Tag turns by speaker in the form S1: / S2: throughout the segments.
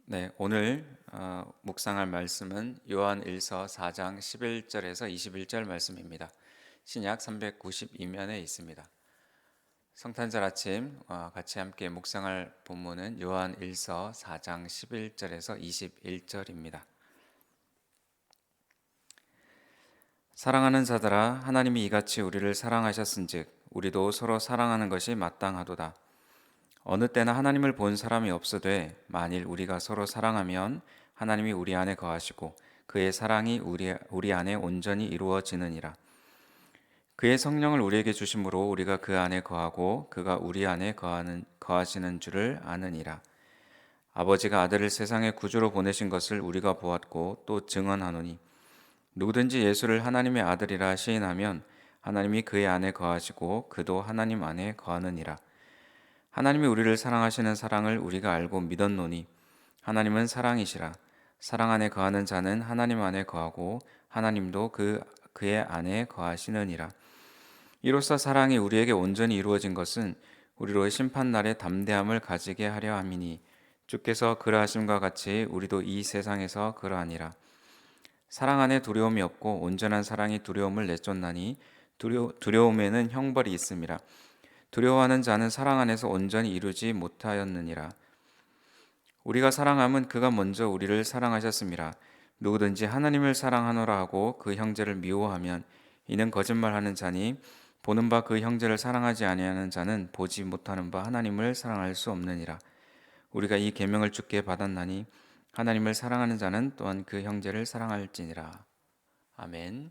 S1: 네, 오늘 묵상할 말씀은 요한일서 4장 11절에서 21절 말씀입니다. 신약 392면에 있습니다. 성탄절 아침 같이 함께 묵상할 본문은 요한일서 4장 11절에서 21절입니다. 사랑하는 자들아, 하나님이 이같이 우리를 사랑하셨은즉 우리도 서로 사랑하는 것이 마땅하도다. 어느 때나 하나님을 본 사람이 없으되 만일 우리가 서로 사랑하면 하나님이 우리 안에 거하시고 그의 사랑이 우리 안에 온전히 이루어지느니라. 그의 성령을 우리에게 주심으로 우리가 그 안에 거하고 그가 우리 안에 거하시는 줄을 아느니라. 아버지가 아들을 세상의 구주로 보내신 것을 우리가 보았고 또 증언하노니 누구든지 예수를 하나님의 아들이라 시인하면 하나님이 그의 안에 거하시고 그도 하나님 안에 거하느니라. 하나님이 우리를 사랑하시는 사랑을 우리가 알고 믿었노니 하나님은 사랑이시라. 사랑 안에 거하는 자는 하나님 안에 거하고 하나님도 그의 안에 거하시느니라. 이로써 사랑이 우리에게 온전히 이루어진 것은 우리로 심판 날에 담대함을 가지게 하려 함이니 주께서 그러하심과 같이 우리도 이 세상에서 그러하니라. 사랑 안에 두려움이 없고 온전한 사랑이 두려움을 내쫓나니 두려움에는 형벌이 있음이라. 두려워하는 자는 사랑 안에서 온전히 이루지 못하였느니라. 우리가 사랑함은 그가 먼저 우리를 사랑하셨음이라. 누구든지 하나님을 사랑하노라 하고 그 형제를 미워하면 이는 거짓말하는 자니 보는 바 그 형제를 사랑하지 아니하는 자는 보지 못하는 바 하나님을 사랑할 수 없느니라. 우리가 이 계명을 주께 받았나니 하나님을 사랑하는 자는 또한 그 형제를 사랑할지니라. 아멘.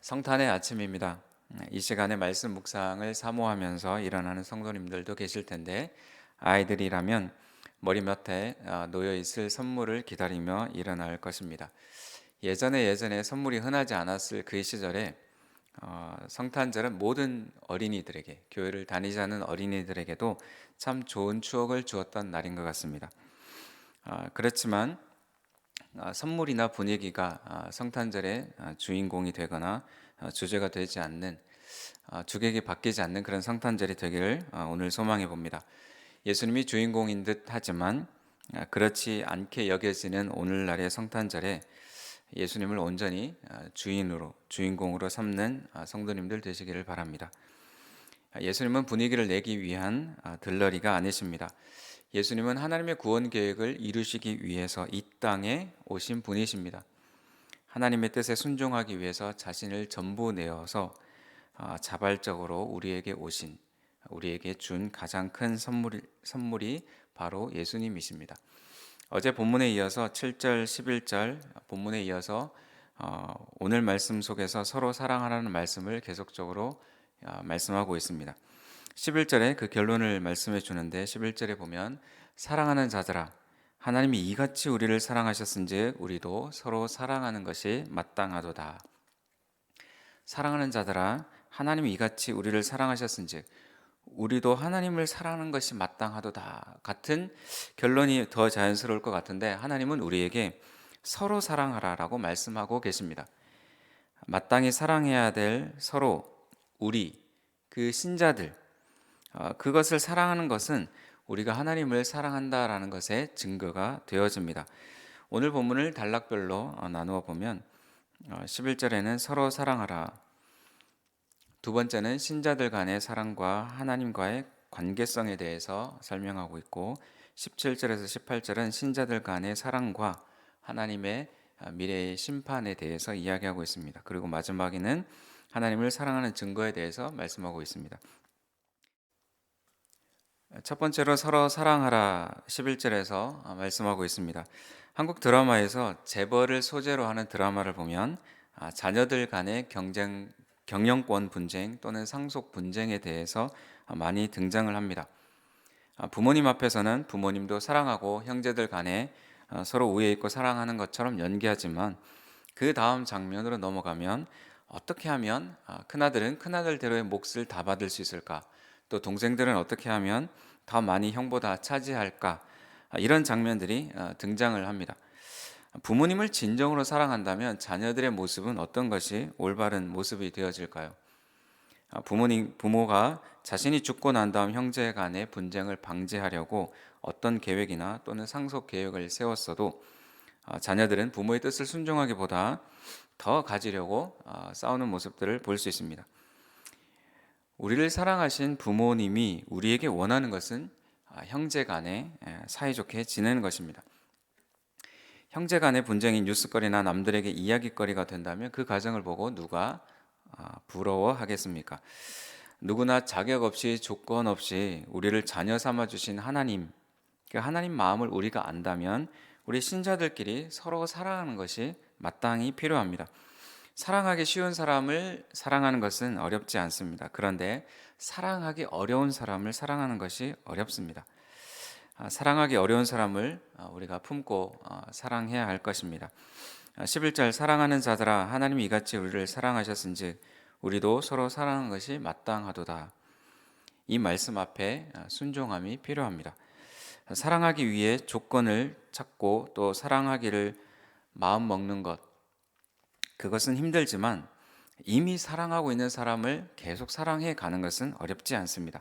S1: 성탄의 아침입니다. 이 시간에 말씀 묵상을 사모하면서 일어나는 성도님들도 계실 텐데 아이들이라면 머리맡에 놓여 있을 선물을 기다리며 일어날 것입니다. 예전에 선물이 흔하지 않았을 그 시절에 성탄절은 모든 어린이들에게, 교회를 다니지 않는 어린이들에게도 참 좋은 추억을 주었던 날인 것 같습니다. 그렇지만 선물이나 분위기가 성탄절의 주인공이 되거나 주제가 되지 않는, 주객이 바뀌지 않는 그런 성탄절이 되기를 오늘 소망해 봅니다. 예수님이 주인공인 듯 하지만 그렇지 않게 여겨지는 오늘날의 성탄절에 예수님을 온전히 주인공으로 삼는 성도님들 되시기를 바랍니다. 예수님은 분위기를 내기 위한 들러리가 아니십니다. 예수님은 하나님의 구원 계획을 이루시기 위해서 이 땅에 오신 분이십니다. 하나님의 뜻에 순종하기 위해서 자신을 전부 내어서 자발적으로 우리에게 준 가장 큰 선물이 바로 예수님이십니다. 어제 본문에 이어서 7절, 11절 본문에 이어서 오늘 말씀 속에서 서로 사랑하라는 말씀을 계속적으로 말씀하고 있습니다. 11절에 그 결론을 말씀해 주는데 11절에 보면 사랑하는 자들아, 하나님이 이같이 우리를 사랑하셨은즉 우리도 서로 사랑하는 것이 마땅하도다. 사랑하는 자들아, 하나님이 이같이 우리를 사랑하셨은즉 우리도 하나님을 사랑하는 것이 마땅하도다. 같은 결론이 더 자연스러울 것 같은데 하나님은 우리에게 서로 사랑하라라고 말씀하고 계십니다. 마땅히 사랑해야 될 서로, 우리, 그 신자들, 그것을 사랑하는 것은 우리가 하나님을 사랑한다라는 것의 증거가 되어집니다. 오늘 본문을 단락별로 나누어 보면 11절에는 서로 사랑하라. 두 번째는 신자들 간의 사랑과 하나님과의 관계성에 대해서 설명하고 있고 17절에서 18절은 신자들 간의 사랑과 하나님의 미래의 심판에 대해서 이야기하고 있습니다. 그리고 마지막에는 하나님을 사랑하는 증거에 대해서 말씀하고 있습니다. 첫 번째로 서로 사랑하라 11절에서 말씀하고 있습니다. 한국 드라마에서 재벌을 소재로 하는 드라마를 보면 자녀들 간의 경영권 분쟁 또는 상속 분쟁에 대해서 많이 등장을 합니다. 부모님 앞에서는 부모님도 사랑하고 형제들 간에 서로 우애 있고 사랑하는 것처럼 연기하지만 그 다음 장면으로 넘어가면 어떻게 하면 큰아들은 큰아들대로의 몫을 다 받을 수 있을까? 또 동생들은 어떻게 하면 더 많이 형보다 차지할까? 이런 장면들이 등장을 합니다. 부모님을 진정으로 사랑한다면 자녀들의 모습은 어떤 것이 올바른 모습이 되어질까요? 부모가 자신이 죽고 난 다음 형제 간의 분쟁을 방지하려고 어떤 계획이나 또는 상속 계획을 세웠어도 자녀들은 부모의 뜻을 순종하기보다 더 가지려고 싸우는 모습들을 볼 수 있습니다. 우리를 사랑하신 부모님이 우리에게 원하는 것은 형제 간에 사이좋게 지내는 것입니다. 형제 간의 분쟁이 뉴스거리나 남들에게 이야기거리가 된다면 그 가정을 보고 누가 부러워하겠습니까? 누구나 자격 없이 조건 없이 우리를 자녀 삼아 주신 하나님, 그 하나님 마음을 우리가 안다면 우리 신자들끼리 서로 사랑하는 것이 마땅히 필요합니다. 사랑하기 쉬운 사람을 사랑하는 것은 어렵지 않습니다. 그런데 사랑하기 어려운 사람을 사랑하는 것이 어렵습니다. 사랑하기 어려운 사람을 우리가 품고 사랑해야 할 것입니다. 11절 사랑하는 자들아 하나님이 이같이 우리를 사랑하셨은즉 우리도 서로 사랑하는 것이 마땅하도다. 이 말씀 앞에 순종함이 필요합니다. 사랑하기 위해 조건을 찾고 또 사랑하기를 마음 먹는 것, 그것은 힘들지만 이미 사랑하고 있는 사람을 계속 사랑해 가는 것은 어렵지 않습니다.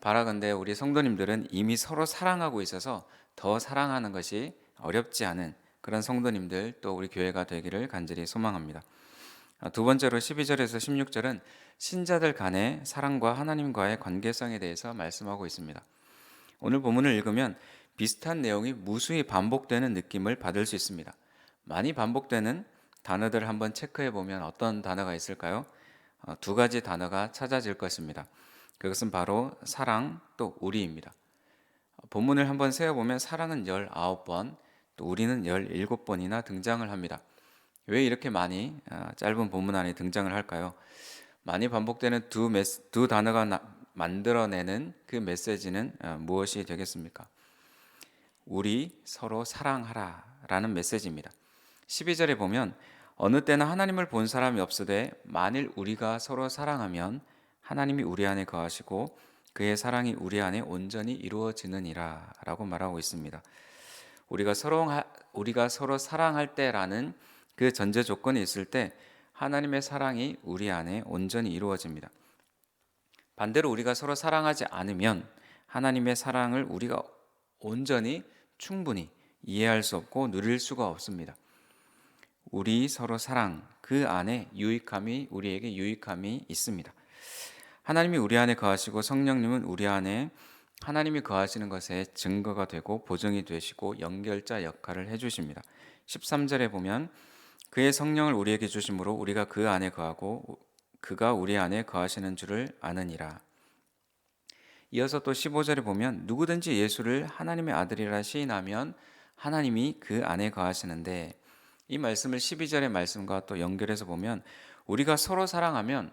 S1: 바라건대 우리 성도님들은 이미 서로 사랑하고 있어서 더 사랑하는 것이 어렵지 않은 그런 성도님들 또 우리 교회가 되기를 간절히 소망합니다. 두 번째로 12절에서 16절은 신자들 간의 사랑과 하나님과의 관계성에 대해서 말씀하고 있습니다. 오늘 본문을 읽으면 비슷한 내용이 무수히 반복되는 느낌을 받을 수 있습니다. 많이 반복되는 단어들을 한번 체크해 보면 어떤 단어가 있을까요? 두 가지 단어가 찾아질 것입니다. 그것은 바로 사랑 또 우리입니다. 본문을 한번 세어보면 사랑은 19번, 또 우리는 17번이나 등장을 합니다. 왜 이렇게 많이 짧은 본문 안에 등장을 할까요? 많이 반복되는 두 단어가 만들어내는 그 메시지는 무엇이 되겠습니까? 우리 서로 사랑하라 라는 메시지입니다. 12절에 보면 어느 때나 하나님을 본 사람이 없으되 만일 우리가 서로 사랑하면 하나님이 우리 안에 거하시고 그의 사랑이 우리 안에 온전히 이루어지느니라 라고 말하고 있습니다. 우리가 서로 사랑할 때라는 그 전제 조건이 있을 때 하나님의 사랑이 우리 안에 온전히 이루어집니다. 반대로 우리가 서로 사랑하지 않으면 하나님의 사랑을 우리가 온전히 충분히 이해할 수 없고 누릴 수가 없습니다. 우리 서로 사랑, 그 안에 우리에게 유익함이 있습니다. 하나님이 우리 안에 거하시고 성령님은 우리 안에 하나님이 거하시는 것에 증거가 되고 보증이 되시고 연결자 역할을 해주십니다. 13절에 보면 그의 성령을 우리에게 주심으로 우리가 그 안에 거하고 그가 우리 안에 거하시는 줄을 아느니라. 이어서 또 15절에 보면 누구든지 예수를 하나님의 아들이라 시인하면 하나님이 그 안에 거하시는데, 이 말씀을 12절의 말씀과 또 연결해서 보면 우리가 서로 사랑하면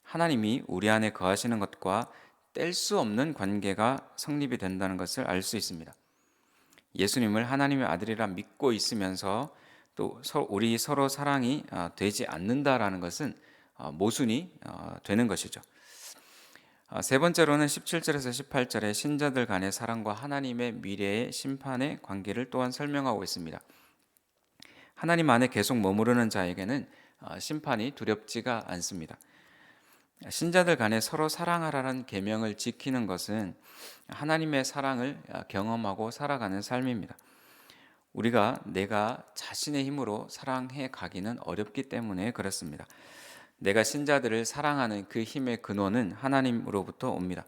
S1: 하나님이 우리 안에 거하시는 것과 뗄 수 없는 관계가 성립이 된다는 것을 알 수 있습니다. 예수님을 하나님의 아들이라 믿고 있으면서 또 우리 서로 사랑이 되지 않는다라는 것은 모순이 되는 것이죠. 세 번째로는 17절에서 18절에 신자들 간의 사랑과 하나님의 미래의 심판의 관계를 또한 설명하고 있습니다. 하나님 안에 계속 머무르는 자에게는 심판이 두렵지가 않습니다. 신자들 간에 서로 사랑하라는 계명을 지키는 것은 하나님의 사랑을 경험하고 살아가는 삶입니다. 내가 자신의 힘으로 사랑해 가기는 어렵기 때문에 그렇습니다. 내가 신자들을 사랑하는 그 힘의 근원은 하나님으로부터 옵니다.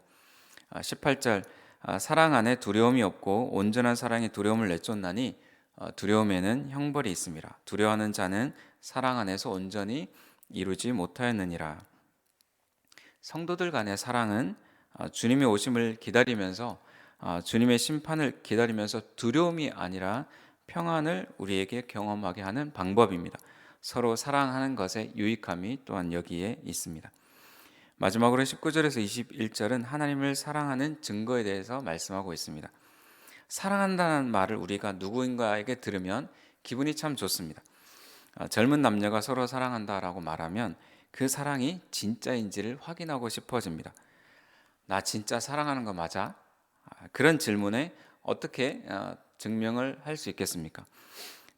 S1: 18절 사랑 안에 두려움이 없고 온전한 사랑이 두려움을 내쫓나니 두려움에는 형벌이 있습니다. 두려워하는 자는 사랑 안에서 온전히 이루지 못하였느니라. 성도들 간의 사랑은 주님의 오심을 기다리면서 주님의 심판을 기다리면서 두려움이 아니라 평안을 우리에게 경험하게 하는 방법입니다. 서로 사랑하는 것의 유익함이 또한 여기에 있습니다. 마지막으로 19절에서 21절은 하나님을 사랑하는 증거에 대해서 말씀하고 있습니다. 사랑한다는 말을 우리가 누구인가에게 들으면 기분이 참 좋습니다. 젊은 남녀가 서로 사랑한다라고 말하면 그 사랑이 진짜인지를 확인하고 싶어집니다. 나 진짜 사랑하는 거 맞아? 그런 질문에 어떻게 증명을 할 수 있겠습니까?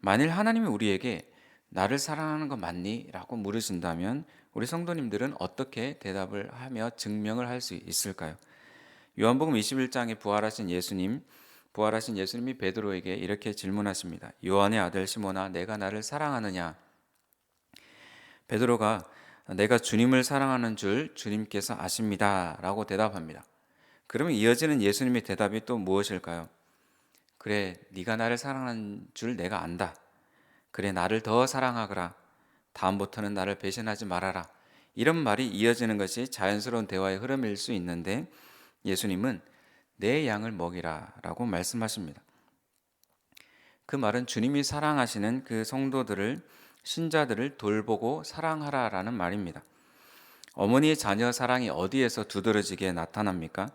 S1: 만일 하나님이 우리에게 나를 사랑하는 거 맞니? 라고 물으신다면 우리 성도님들은 어떻게 대답을 하며 증명을 할 수 있을까요? 요한복음 21장에 부활하신 예수님, 부활하신 예수님이 베드로에게 이렇게 질문하십니다. 요한의 아들 시몬아, 내가 나를 사랑하느냐? 베드로가 내가 주님을 사랑하는 줄 주님께서 아십니다 라고 대답합니다. 그러면 이어지는 예수님의 대답이 또 무엇일까요? 그래, 네가 나를 사랑하는 줄 내가 안다. 그래, 나를 더 사랑하거라. 다음부터는 나를 배신하지 말아라. 이런 말이 이어지는 것이 자연스러운 대화의 흐름일 수 있는데 예수님은 내 양을 먹이라 라고 말씀하십니다. 그 말은 주님이 사랑하시는 그 성도들을, 신자들을 돌보고 사랑하라라는 말입니다. 어머니의 자녀 사랑이 어디에서 두드러지게 나타납니까?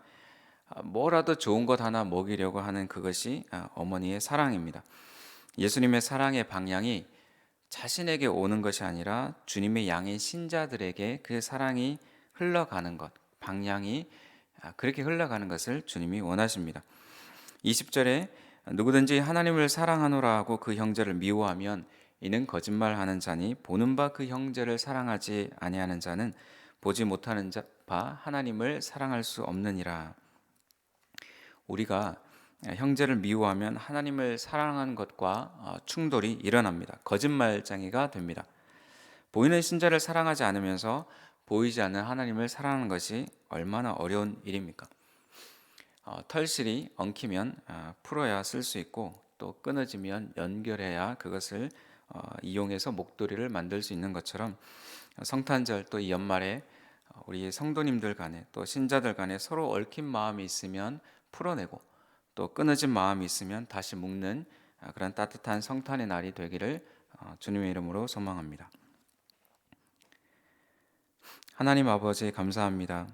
S1: 뭐라도 좋은 것 하나 먹이려고 하는 그것이 어머니의 사랑입니다. 예수님의 사랑의 방향이 자신에게 오는 것이 아니라 주님의 양인 신자들에게 그 사랑이 흘러가는 것, 방향이 그렇게 흘러가는 것을 주님이 원하십니다. 20절에 누구든지 하나님을 사랑하노라 하고 그 형제를 미워하면 이는 거짓말하는 자니 보는 바 그 형제를 사랑하지 아니하는 자는 보지 못하는 바 하나님을 사랑할 수 없느니라. 우리가 형제를 미워하면 하나님을 사랑하는 것과 충돌이 일어납니다. 거짓말쟁이가 됩니다. 보이는 신자를 사랑하지 않으면서 보이지 않는 하나님을 사랑하는 것이 얼마나 어려운 일입니까? 털실이 엉키면 풀어야 쓸 수 있고 또 끊어지면 연결해야 그것을 이용해서 목도리를 만들 수 있는 것처럼 성탄절 또 이 연말에 우리 성도님들 간에 또 신자들 간에 서로 얽힌 마음이 있으면 풀어내고 또 끊어진 마음이 있으면 다시 묶는 그런 따뜻한 성탄의 날이 되기를 주님의 이름으로 소망합니다. 하나님 아버지 감사합니다.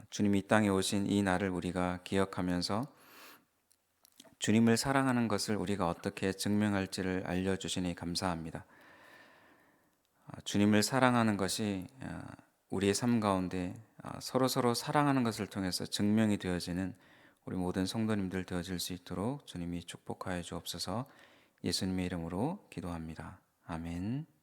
S1: 주님이 이 땅에 오신 이 날을 우리가 기억하면서 주님을 사랑하는 것을 우리가 어떻게 증명할지를 알려주시니 감사합니다. 주님을 사랑하는 것이 우리의 삶 가운데 서로 사랑하는 것을 통해서 증명이 되어지는 우리 모든 성도님들 되어질 수 있도록 주님이 축복하여 주옵소서. 예수님의 이름으로 기도합니다. 아멘.